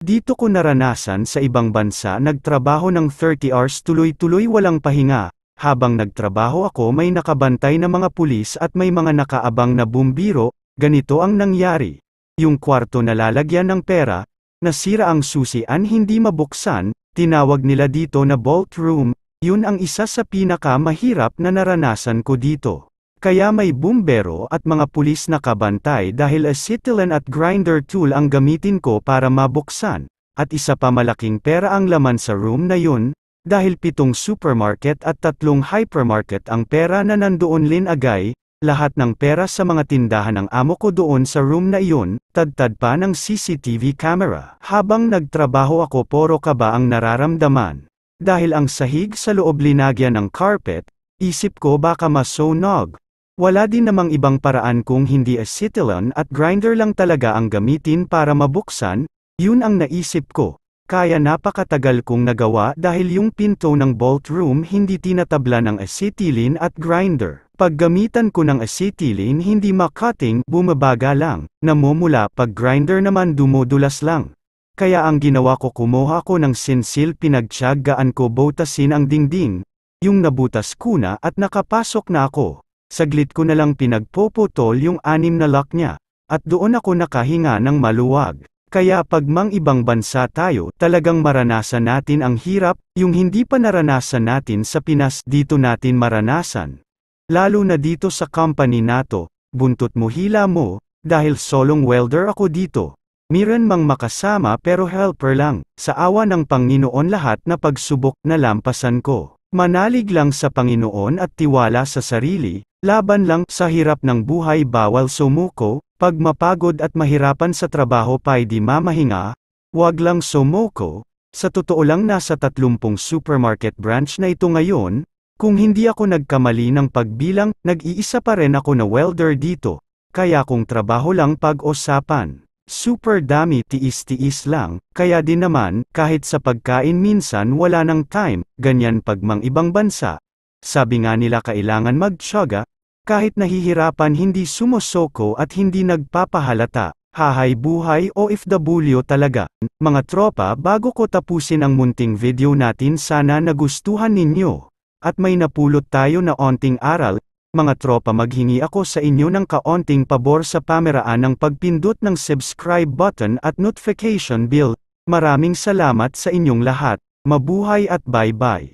Dito ko naranasan sa ibang bansa nagtrabaho ng 30 hours tuloy-tuloy walang pahinga. Habang nagtrabaho ako may nakabantay na mga pulis at may mga nakaabang na bumbiro, ganito ang nangyari. Yung kwarto na lalagyan ng pera, nasira ang susian hindi mabuksan, tinawag nila dito na vault room, yun ang isa sa pinakamahirap na naranasan ko dito. Kaya may bumbero at mga pulis na kabantay dahil acetylene at grinder tool ang gamitin ko para mabuksan, at isa pa malaking pera ang laman sa room na yun, dahil 7 supermarket at 3 hypermarket ang pera na nandoon linagay, lahat ng pera sa mga tindahan ng amo ko doon sa room na iyon, tadtad pa ng CCTV camera. Habang nagtrabaho ako puro kaba ang nararamdaman. Dahil ang sahig sa loob linagyan ng carpet, isip ko baka masunog. Wala din namang ibang paraan kung hindi acetylene at grinder lang talaga ang gamitin para mabuksan, yun ang naisip ko. Kaya napakatagal kong nagawa dahil yung pinto ng vault room hindi tinatabla ng acetylene at grinder. Pag gamitan ko ng acetylene hindi makating, bumabaga lang, namumula pag grinder naman dumudulas lang. Kaya ang ginawa ko kumuha ko ng sinsil pinagtiyagaan ko butasin ang dingding, yung nabutas ko na at nakapasok na ako. Saglit ko na lang pinagpuputol yung 6 na lock niya, at doon ako nakahinga ng maluwag. Kaya pag mang ibang bansa tayo, talagang maranasan natin ang hirap, yung hindi pa naranasan natin sa Pinas, dito natin maranasan. Lalo na dito sa company nato, buntot mo hila mo, dahil solong welder ako dito. Miran mang makasama pero helper lang, sa awa ng Panginoon lahat na pagsubok na lampasan ko. Manalig lang sa Panginoon at tiwala sa sarili, laban lang sa hirap ng buhay bawal sumuko, pag mapagod at mahirapan sa trabaho pa'y di mamahinga, wag lang sumuko, sa totoo lang nasa 30 supermarket branch na ito ngayon, kung hindi ako nagkamali ng pagbilang, nag-iisa pa rin ako na welder dito, kaya kung trabaho lang pag-usapan. Super dami tiis-tiis lang, kaya din naman, kahit sa pagkain minsan wala nang time, ganyan pag mang ibang bansa. Sabi nga nila kailangan magtiyaga, kahit nahihirapan hindi sumusoko at hindi nagpapahalata. Hahay buhay OFW talaga. Mga tropa bago ko tapusin ang munting video natin sana nagustuhan ninyo. At may napulot tayo na onting aral. Mga tropa maghingi ako sa inyo ng kaonting pabor sa pameraan ng pagpindot ng subscribe button at notification bell. Maraming salamat sa inyong lahat. Mabuhay at bye-bye.